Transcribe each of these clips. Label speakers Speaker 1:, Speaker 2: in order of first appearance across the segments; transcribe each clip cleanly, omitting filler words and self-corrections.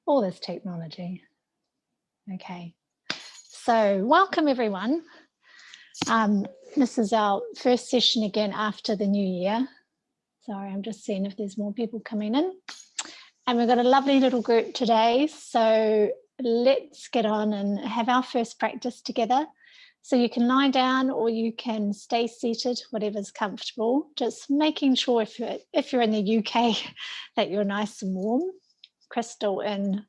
Speaker 1: all this technology. Okay, so welcome everyone. This is our first session again after the new year. Sorry, I'm just seeing if there's more people coming in. And we've got a lovely little group today, so let's get on and have our first practice together. So you can lie down or you can stay seated, whatever's comfortable. Just making sure if you're in the UK that you're nice and warm. Crystal in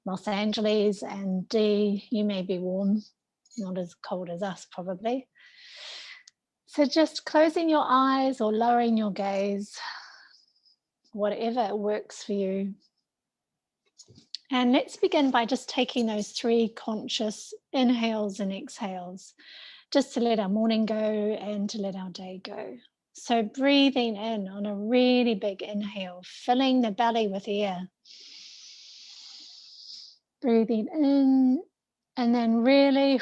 Speaker 1: Los Angeles and Dee, you may be warm, not as cold as us probably. So just closing your eyes or lowering your gaze, whatever works for you. And let's begin by just taking those 3 conscious inhales and exhales, just to let our morning go and to let our day go. So breathing in on a really big inhale, filling the belly with air. Breathing in and then really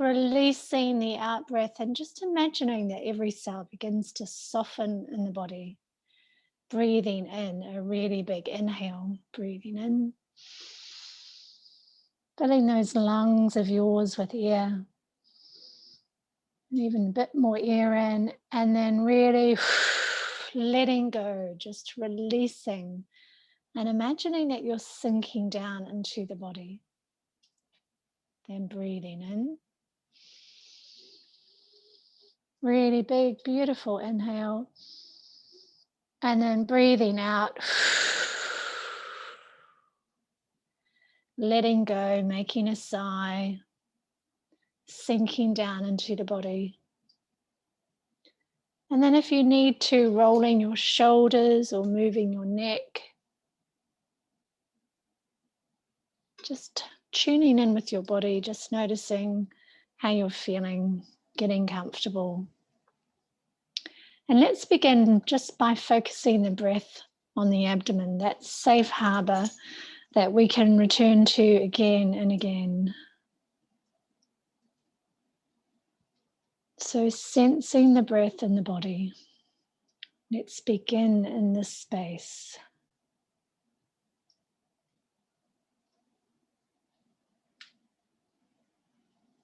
Speaker 1: releasing the out breath and just imagining that every cell begins to soften in the body. Breathing in, a really big inhale, breathing in. Filling those lungs of yours with air. And even a bit more air in, and then really letting go, just releasing and imagining that you're sinking down into the body. Then breathing in. Really big, beautiful inhale. And then breathing out. Letting go, making a sigh. Sinking down into the body. And then if you need to, rolling your shoulders or moving your neck. Just tuning in with your body, just noticing how you're feeling, getting comfortable. And let's begin just by focusing the breath on the abdomen, that safe harbor that we can return to again and again. So sensing the breath in the body. Let's begin in this space.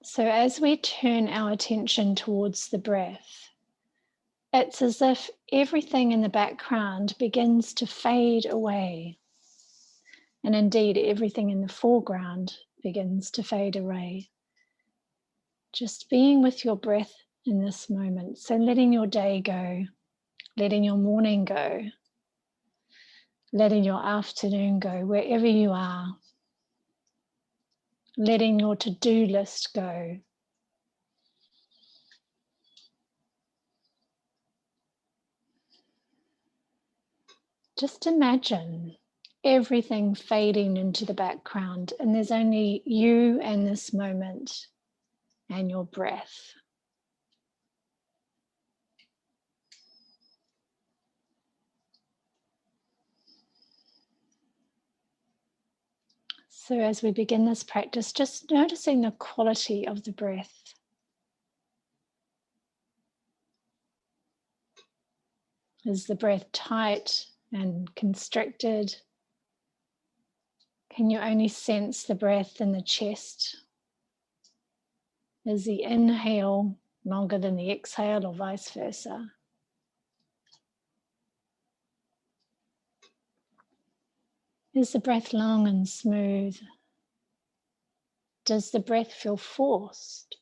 Speaker 1: So as we turn our attention towards the breath, it's as if everything in the background begins to fade away. And indeed, everything in the foreground begins to fade away. Just being with your breath in this moment. So letting your day go, letting your morning go, letting your afternoon go, wherever you are. Letting your to-do list go. Just imagine everything fading into the background, and there's only you and this moment and your breath. So as we begin this practice, just noticing the quality of the breath. Is the breath tight and constricted? Can you only sense the breath in the chest? Is the inhale longer than the exhale or vice versa? Is the breath long and smooth? Does the breath feel forced?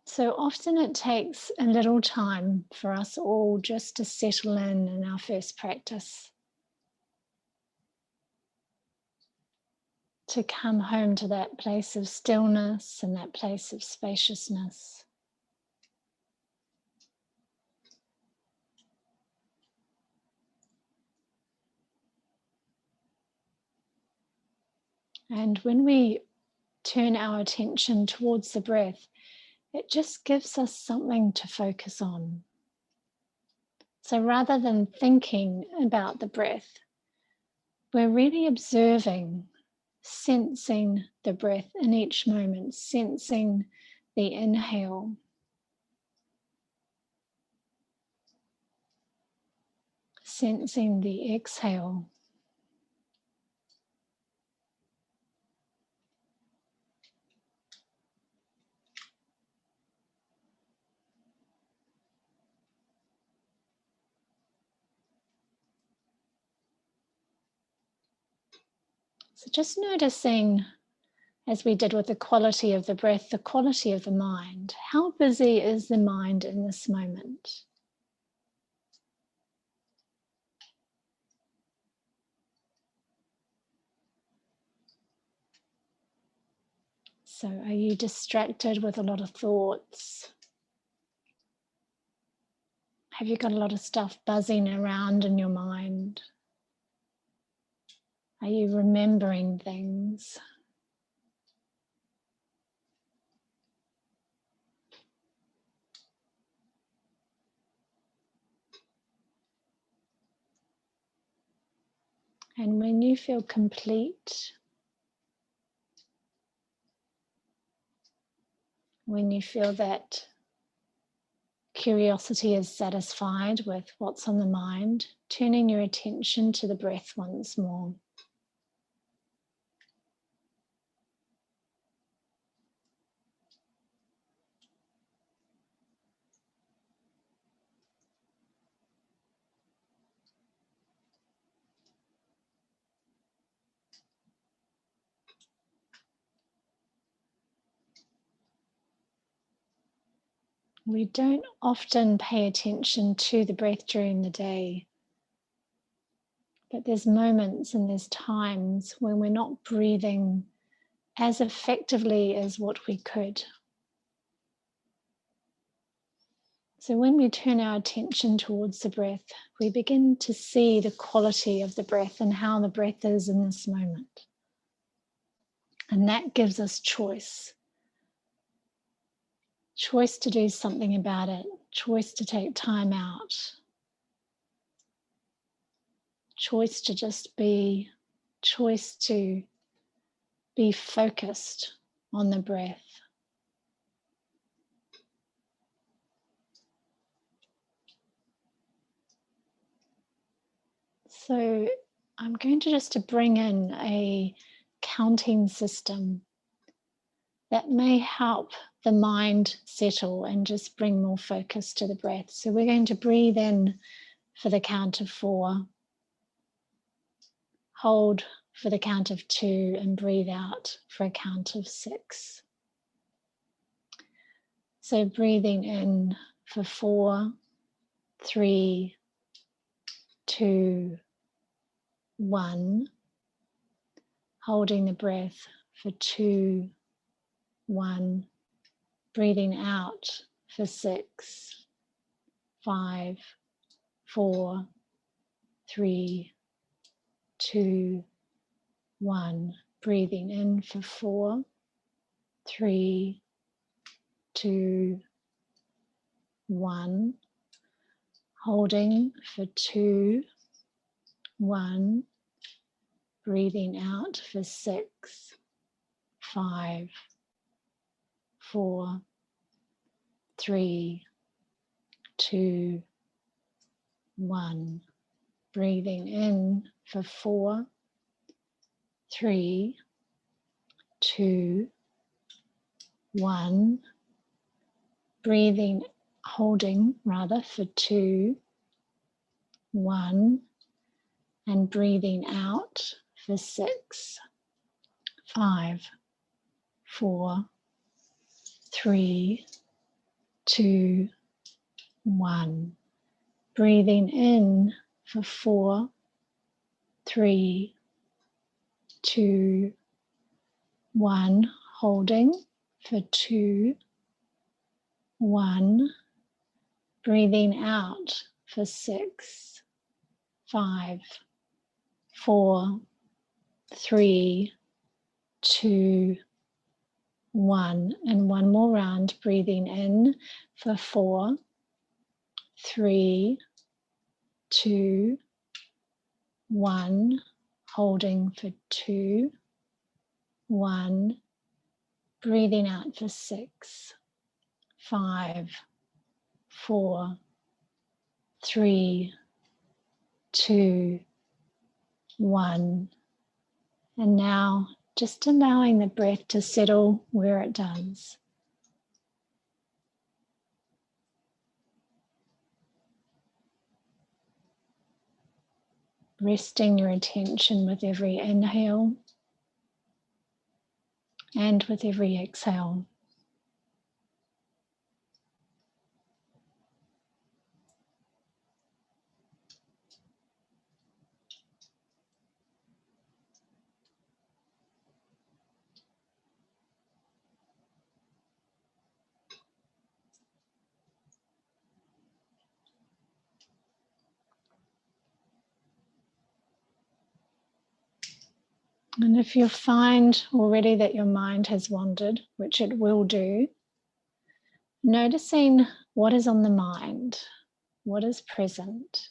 Speaker 1: So often it takes a little time for us all just to settle in our first practice. To come home to that place of stillness and that place of spaciousness. And when we turn our attention towards the breath, it just gives us something to focus on. So rather than thinking about the breath, we're really observing, sensing the breath in each moment, sensing the inhale. Sensing the exhale. So just noticing, as we did with the quality of the breath, the quality of the mind. How busy is the mind in this moment? So are you distracted with a lot of thoughts? Have you got a lot of stuff buzzing around in your mind? Are you remembering things? And when you feel complete, when you feel that curiosity is satisfied with what's on the mind, turning your attention to the breath once more. We don't often pay attention to the breath during the day, but there's moments and there's times when we're not breathing as effectively as what we could. So when we turn our attention towards the breath, we begin to see the quality of the breath and how the breath is in this moment. And that gives us choice. Choice to do something about it, choice to take time out, choice to just be, choice to be focused on the breath. So I'm going to just bring in a counting system that may help the mind settle and just bring more focus to the breath. So we're going to breathe in for the count of 4, hold for the count of 2, and breathe out for a count of 6. So breathing in for 4, 3, 2, 1. Holding the breath for 2, 1. Breathing out for 6, 5, 4, 3, 2, 1. Breathing in for 4, 3, 2, 1. Holding for 2, 1. Breathing out for 6, 5, 4, 3, 2, 1. Breathing in for 4, 3, 2, 1. Breathing, holding rather for 2, 1. And breathing out for 6, 5, 4, 3, 2, 1. Breathing in for 4, 3, 2, 1. Holding for 2, 1. Breathing out for 6, 5, 4, 3, 2, 1. And one more round. Breathing in for 4, 3, 2, 1. Holding for 2, 1. Breathing out for 6, 5, 4, 3, 2, 1. And now just allowing the breath to settle where it does. Resting your attention with every inhale and with every exhale. And if you find already that your mind has wandered, which it will do, noticing what is on the mind, what is present.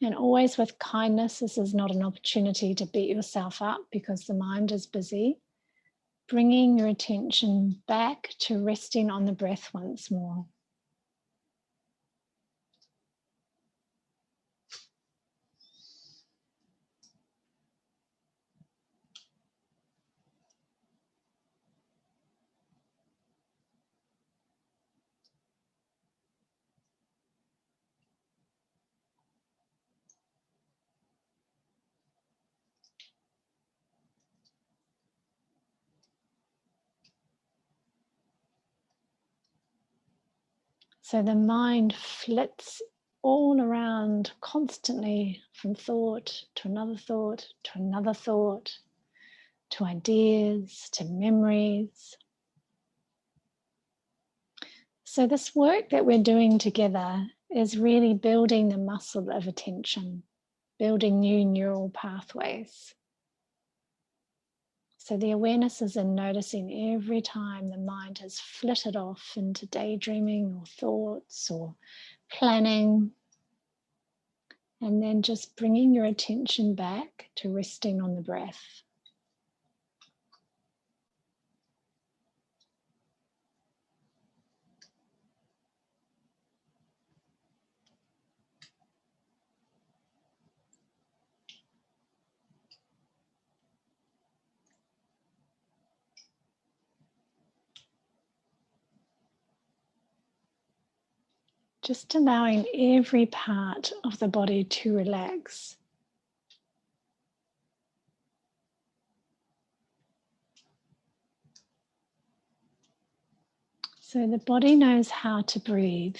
Speaker 1: And always with kindness, this is not an opportunity to beat yourself up because the mind is busy. Bringing your attention back to resting on the breath once more. So the mind flits all around constantly from thought to another thought, to another thought, to ideas, to memories. So this work that we're doing together is really building the muscle of attention, building new neural pathways. So the awareness is in noticing every time the mind has flitted off into daydreaming or thoughts or planning, and then just bringing your attention back to resting on the breath. Just allowing every part of the body to relax. So the body knows how to breathe.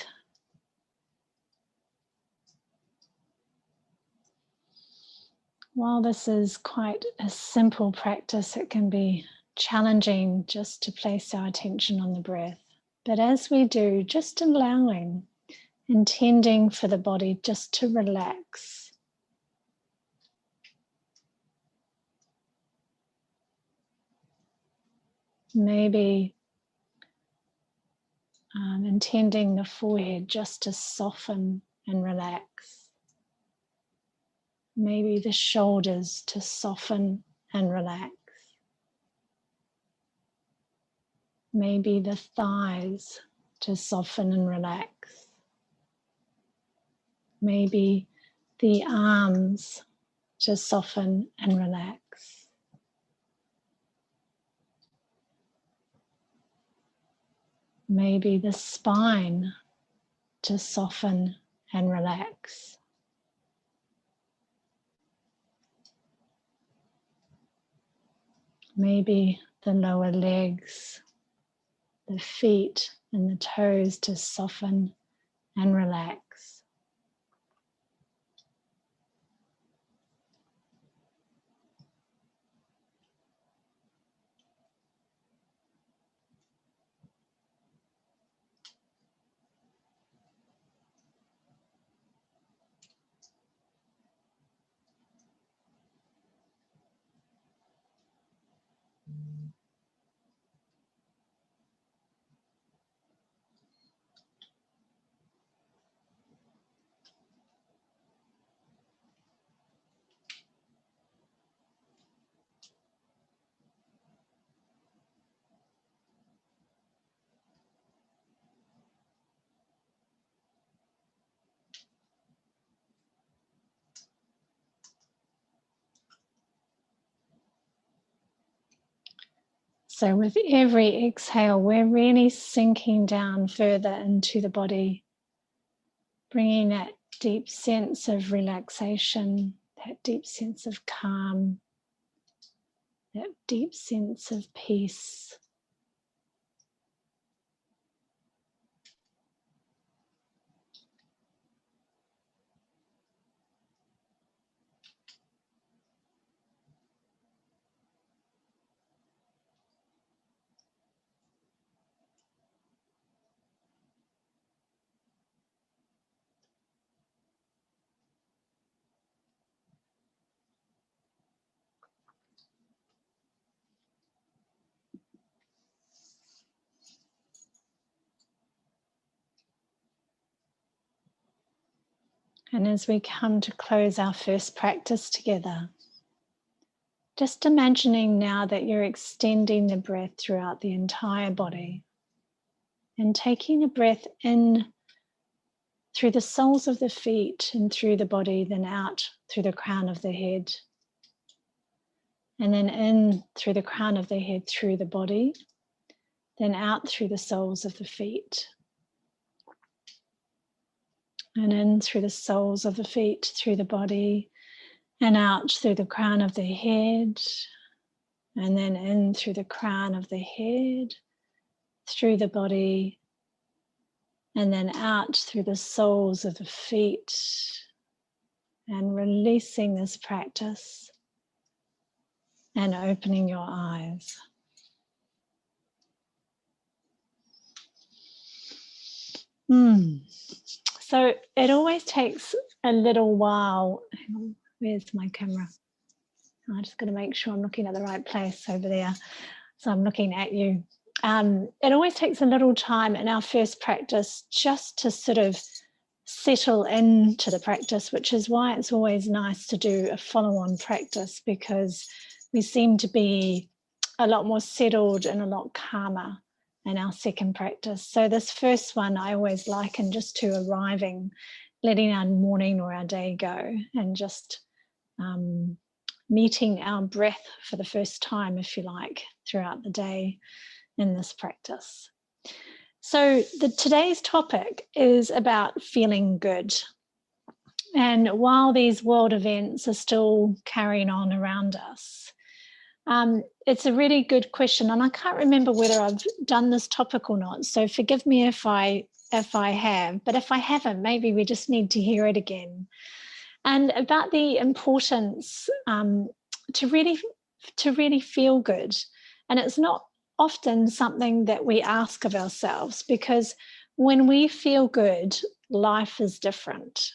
Speaker 1: While this is quite a simple practice, it can be challenging just to place our attention on the breath. But as we do, just allowing, intending for the body just to relax. Maybe intending the forehead just to soften and relax. Maybe the shoulders to soften and relax. Maybe the thighs to soften and relax. Maybe the arms to soften and relax. Maybe the spine to soften and relax. Maybe the lower legs, the feet and the toes to soften and relax. So with every exhale, we're really sinking down further into the body, bringing that deep sense of relaxation, that deep sense of calm, that deep sense of peace. And as we come to close our first practice together, just imagining now that you're extending the breath throughout the entire body and taking a breath in through the soles of the feet and through the body, then out through the crown of the head. And then in through the crown of the head, through the body, then out through the soles of the feet. And in through the soles of the feet, through the body, and out through the crown of the head. And then in through the crown of the head, through the body, and then out through the soles of the feet. And releasing this practice and opening your eyes. So it always takes a little while. Hang on, where's my camera? I'm just going to make sure I'm looking at the right place over there. So I'm looking at you. It always takes a little time in our first practice just to sort of settle into the practice, which is why it's always nice to do a follow-on practice, because we seem to be a lot more settled and a lot calmer in our second practice. So this first one I always liken just to arriving, letting our morning or our day go, and just meeting our breath for the first time, if you like, throughout the day in this practice. So today's topic is about feeling good. And while these world events are still carrying on around us, it's a really good question, and I can't remember whether I've done this topic or not, so forgive me if I have, but if I haven't, maybe we just need to hear it again. And about the importance to really feel good. And it's not often something that we ask of ourselves, because when we feel good, life is different.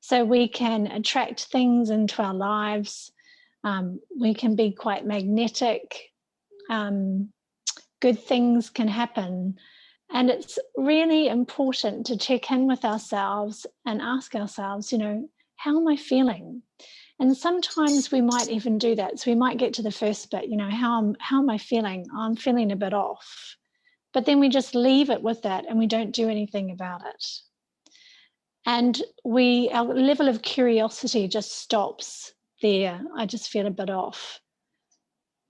Speaker 1: So we can attract things into our lives. We can be quite magnetic. Good things can happen. And it's really important to check in with ourselves and ask ourselves, how am I feeling? And sometimes we might even do that. So we might get to the first bit, how am I feeling? I'm feeling a bit off. But then we just leave it with that and we don't do anything about it. And our level of curiosity just stops there. I just feel a bit off.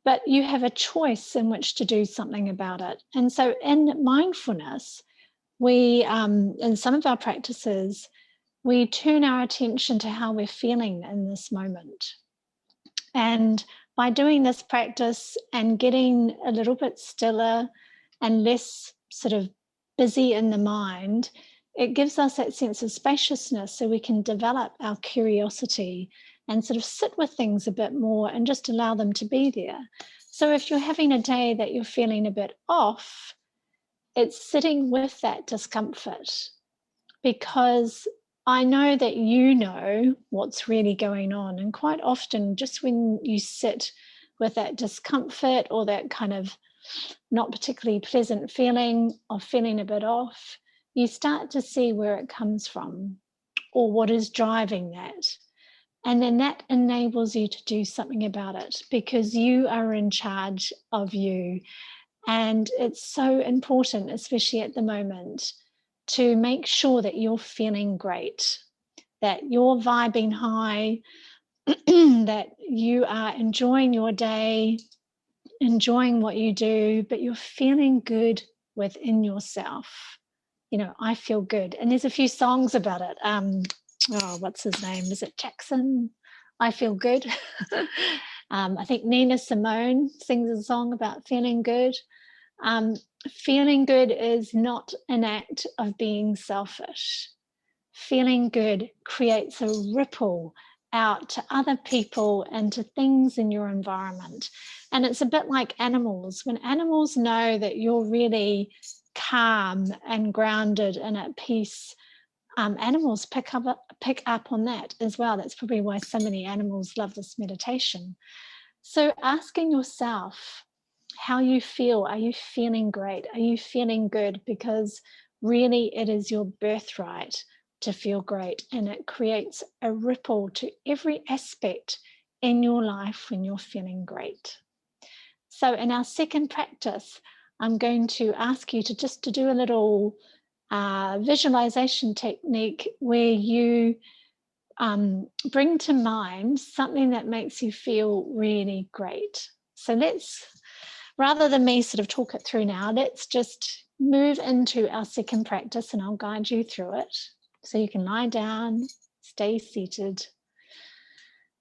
Speaker 1: But you have a choice in which to do something about it. And so in mindfulness, we, in some of our practices, we turn our attention to how we're feeling in this moment. And by doing this practice and getting a little bit stiller and less sort of busy in the mind, it gives us that sense of spaciousness, so we can develop our curiosity and sort of sit with things a bit more and just allow them to be there. So if you're having a day that you're feeling a bit off, it's sitting with that discomfort, because I know that you know what's really going on. And quite often, just when you sit with that discomfort or that kind of not particularly pleasant feeling of feeling a bit off, you start to see where it comes from or what is driving that. And then that enables you to do something about it, because you are in charge of you. And it's so important, especially at the moment, to make sure that you're feeling great, that you're vibing high, that you are enjoying your day, enjoying what you do, but you're feeling good within yourself. You know, I feel good. And there's a few songs about it. What's his name? Is it Jackson? I Feel Good. I think Nina Simone sings a song about feeling good. Feeling good is not an act of being selfish. Feeling good creates a ripple out to other people and to things in your environment. And it's a bit like animals. When animals know that you're really calm and grounded and at peace, animals pick up on that as well. That's probably why so many animals love this meditation. So asking yourself how you feel. Are you feeling great? Are you feeling good? Because really it is your birthright to feel great, and it creates a ripple to every aspect in your life when you're feeling great. So in our second practice, I'm going to ask you to just to do a little visualization technique where you bring to mind something that makes you feel really great. So let's, rather than me sort of talk it through now, let's just move into our second practice and I'll guide you through it. So you can lie down, stay seated,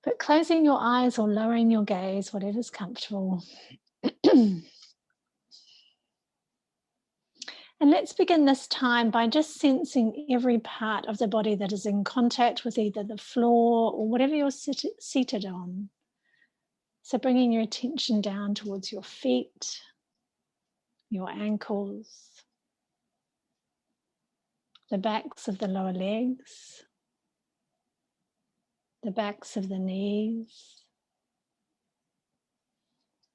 Speaker 1: but closing your eyes or lowering your gaze, whatever's comfortable. And let's begin this time by just sensing every part of the body that is in contact with either the floor or whatever you're seated on. So bringing your attention down towards your feet, your ankles, the backs of the lower legs, the backs of the knees,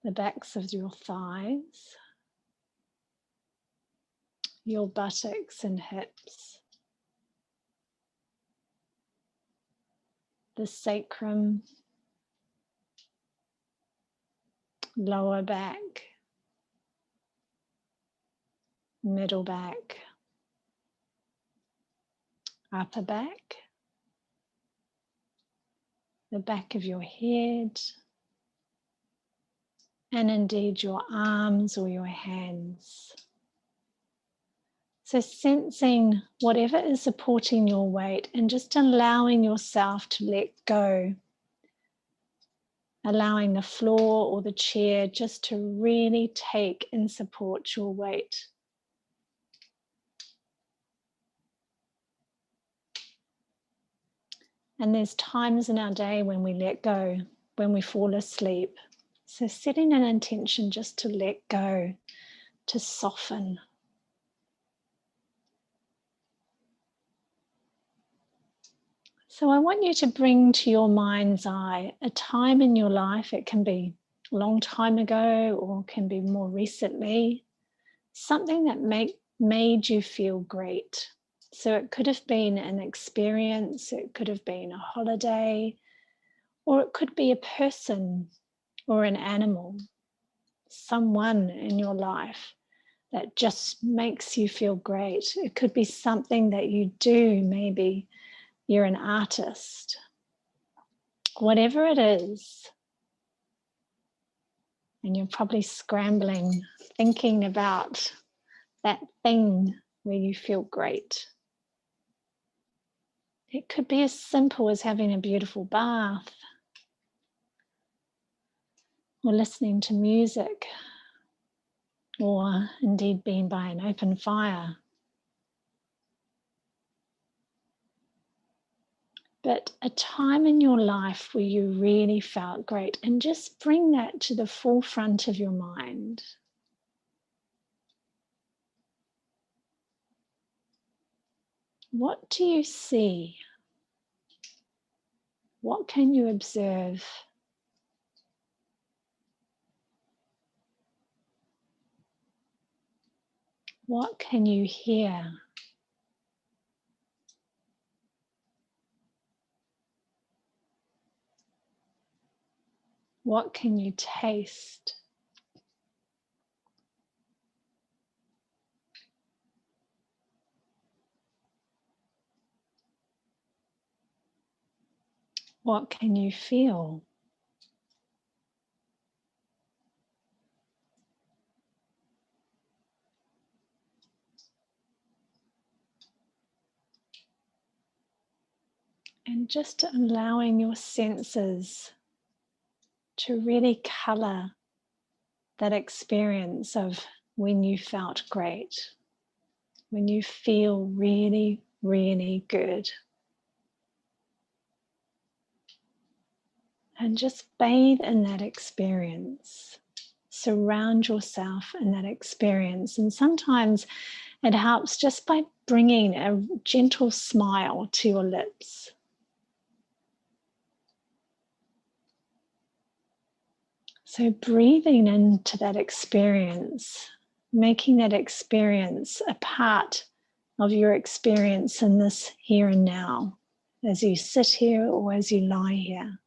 Speaker 1: the backs of your thighs, your buttocks and hips, the sacrum, lower back, middle back, upper back, the back of your head, and indeed your arms or your hands. So sensing whatever is supporting your weight and just allowing yourself to let go. Allowing the floor or the chair just to really take and support your weight. And there's times in our day when we let go, when we fall asleep. So setting an intention just to let go, to soften. So I want you to bring to your mind's eye a time in your life. It can be a long time ago or can be more recently. Something that made you feel great. So it could have been an experience, it could have been a holiday, or it could be a person or an animal, someone in your life that just makes you feel great. It could be something that you do, maybe you're an artist, whatever it is. And you're probably scrambling, thinking about that thing where you feel great. It could be as simple as having a beautiful bath or listening to music or indeed being by an open fire. But a time in your life where you really felt great, and just bring that to the forefront of your mind. What do you see? What can you observe? What can you hear? What can you taste? What can you feel? And just allowing your senses to really colour that experience of when you felt great, when you feel really, really good. And just bathe in that experience. Surround yourself in that experience. And sometimes it helps just by bringing a gentle smile to your lips. So breathing into that experience, making that experience a part of your experience in this here and now, as you sit here or as you lie here.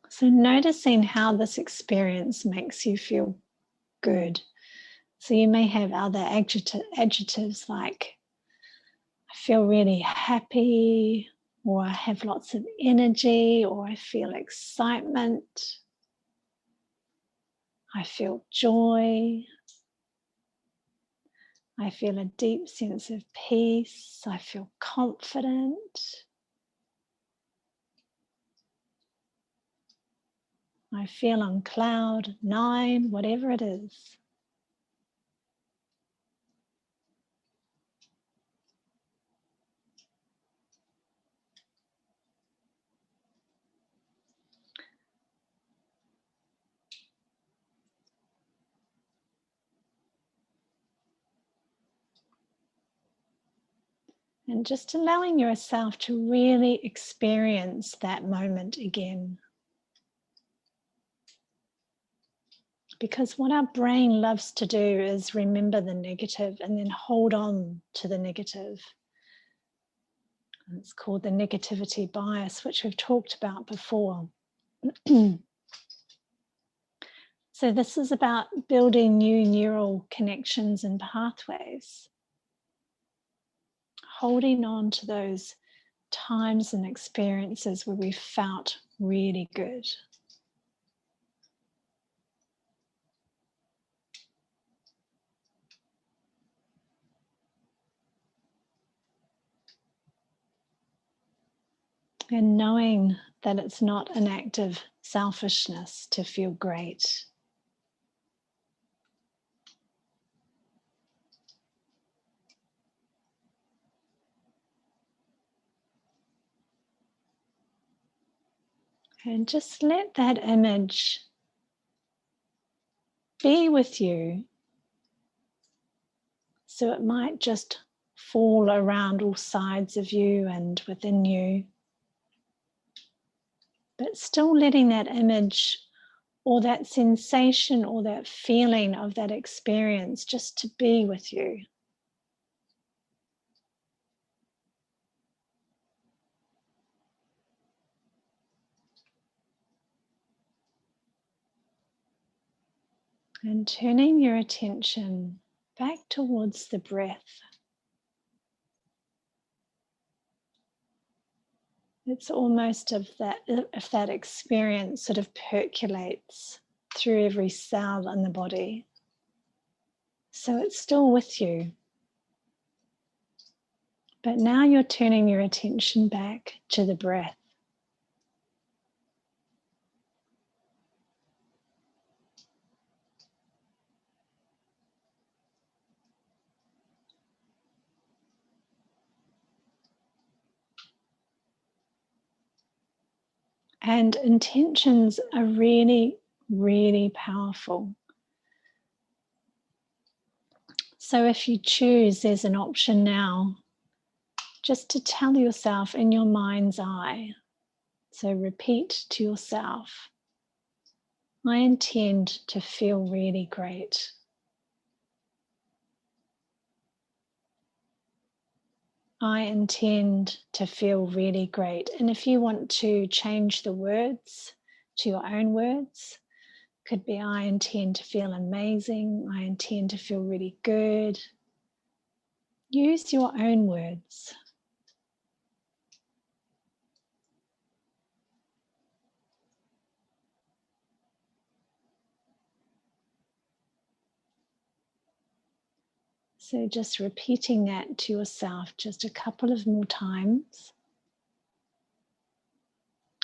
Speaker 1: So noticing how this experience makes you feel good. So you may have other adjectives like, I feel really happy, or I have lots of energy, or I feel excitement. I feel joy. I feel a deep sense of peace. I feel confident. I feel on cloud 9, whatever it is. And just allowing yourself to really experience that moment again. Because what our brain loves to do is remember the negative and then hold on to the negative. And it's called the negativity bias, which we've talked about before. So this is about building new neural connections and pathways. Holding on to those times and experiences where we felt really good. And knowing that it's not an act of selfishness to feel great. And just let that image be with you. So it might just fall around all sides of you and within you. But still letting that image or that sensation or that feeling of that experience just to be with you. And turning your attention back towards the breath. It's almost if that experience sort of percolates through every cell in the body. So it's still with you. But now you're turning your attention back to the breath. And intentions are really, really powerful. So if you choose, there's an option now just to tell yourself in your mind's eye. So repeat to yourself, I intend to feel really great. I intend to feel really great. And if you want to change the words to your own words, could be I intend to feel amazing. I intend to feel really good. Use your own words. So just repeating that to yourself just a couple of more times.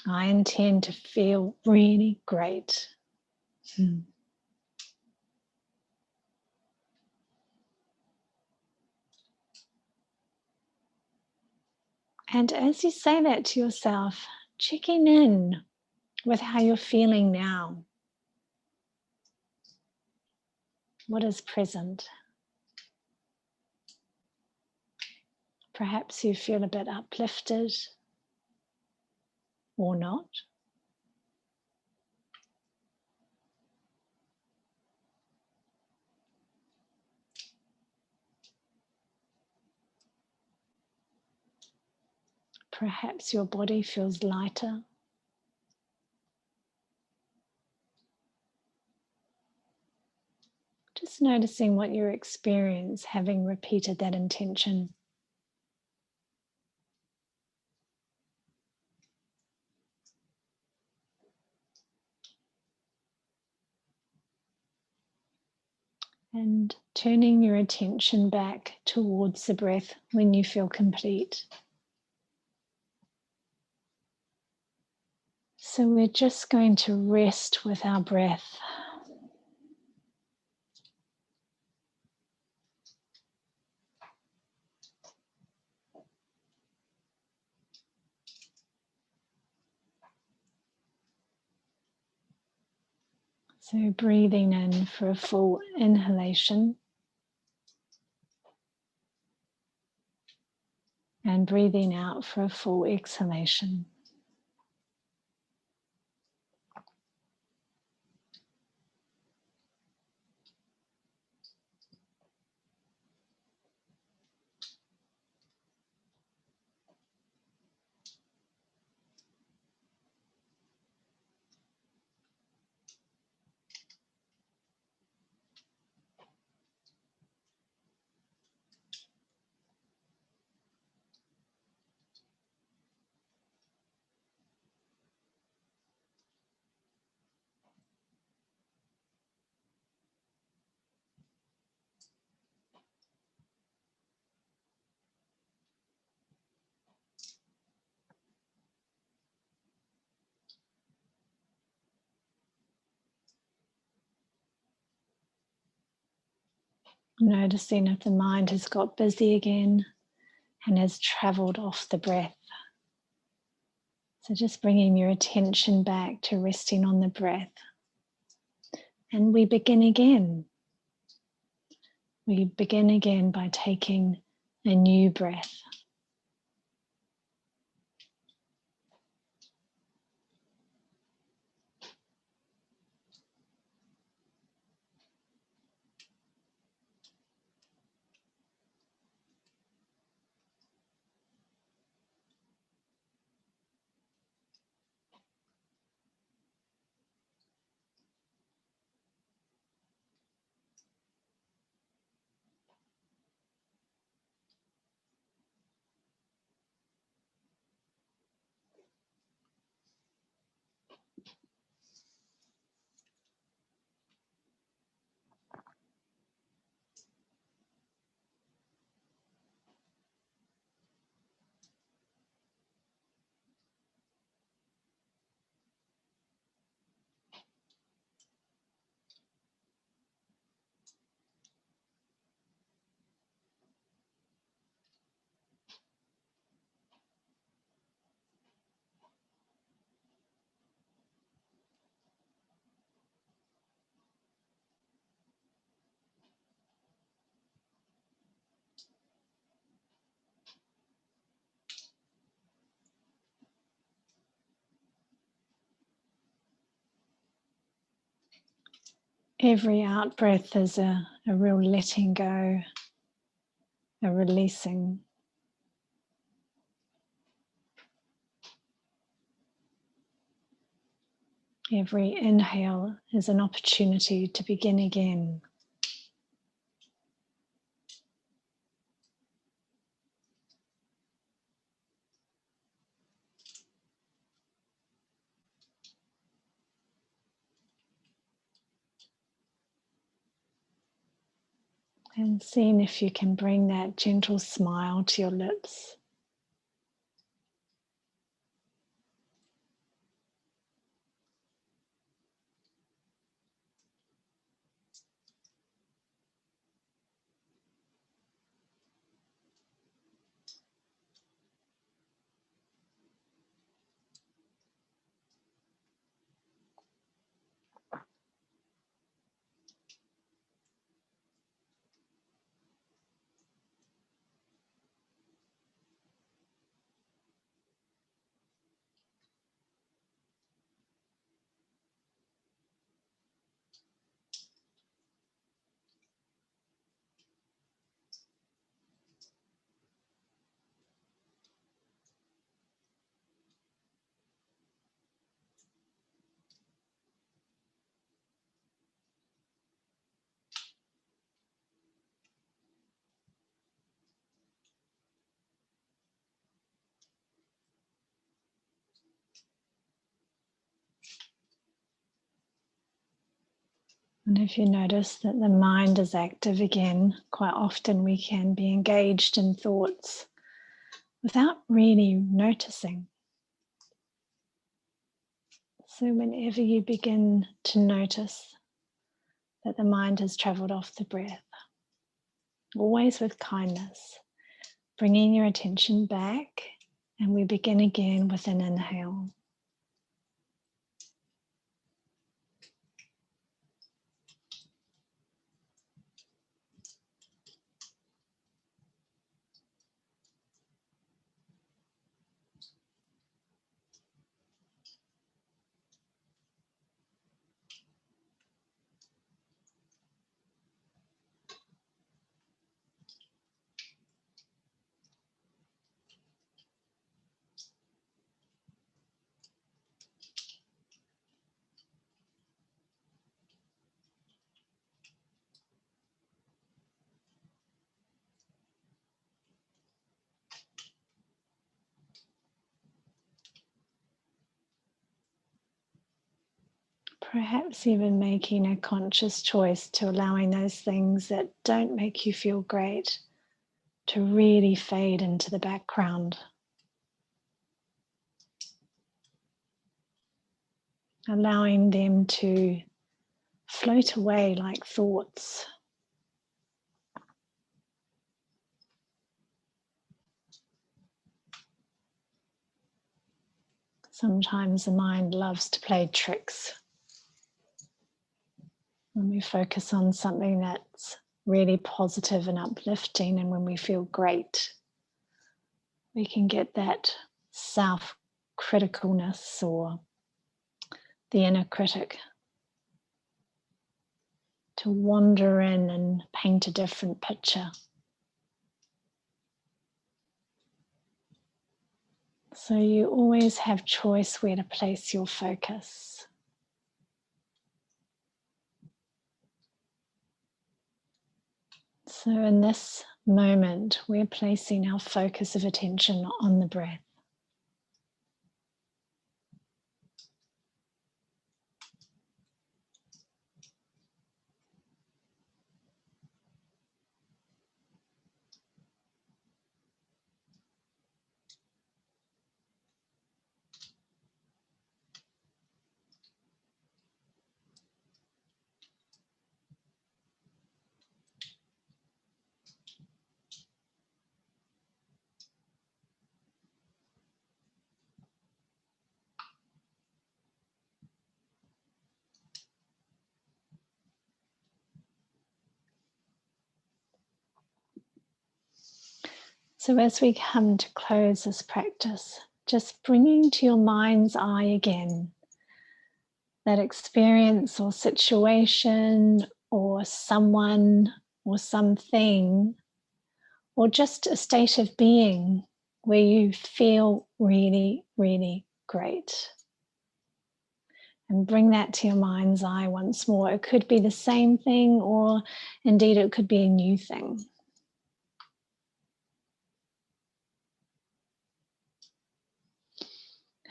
Speaker 1: I intend to feel really great. And as you say that to yourself, checking in with how you're feeling now. What is present? Perhaps you feel a bit uplifted or not. Perhaps your body feels lighter. Just noticing what you experience having repeated that intention. And turning your attention back towards the breath when you feel complete. So we're just going to rest with our breath. So breathing in for a full inhalation and breathing out for a full exhalation. Noticing if the mind has got busy again and has traveled off the breath. So just bringing your attention back to resting on the breath. And we begin again. We begin again by taking a new breath. Every out breath is a real letting go, a releasing. Every inhale is an opportunity to begin again. And seeing if you can bring that gentle smile to your lips. And if you notice that the mind is active again, quite often we can be engaged in thoughts without really noticing. So whenever you begin to notice that the mind has traveled off the breath, always with kindness, bringing your attention back, and we begin again with an inhale. Perhaps even making a conscious choice to allowing those things that don't make you feel great to really fade into the background. Allowing them to float away like thoughts. Sometimes the mind loves to play tricks. When we focus on something that's really positive and uplifting, and when we feel great, we can get that self-criticalness or the inner critic to wander in and paint a different picture. So you always have choice where to place your focus. So in this moment, we're placing our focus of attention on the breath. So as we come to close this practice, just bringing to your mind's eye again that experience or situation or someone or something, or just a state of being where you feel really, really great. And bring that to your mind's eye once more. It could be the same thing, or indeed it could be a new thing.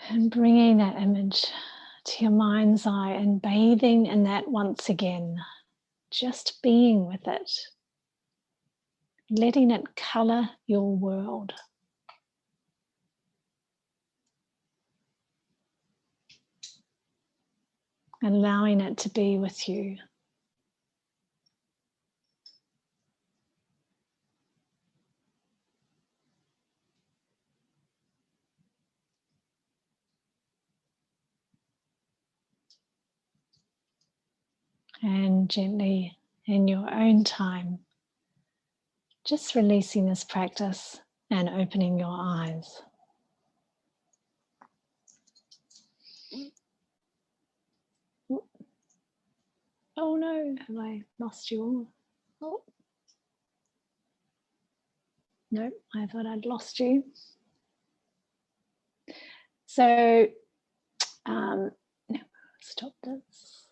Speaker 1: And bringing that image to your mind's eye and bathing in that once again, just being with it. letting it colour your world. Allowing it to be with you. And gently, in your own time, just releasing this practice and opening your eyes. Oh no, have I lost you all? Oh. No, I thought I'd lost you. So, no, stop this.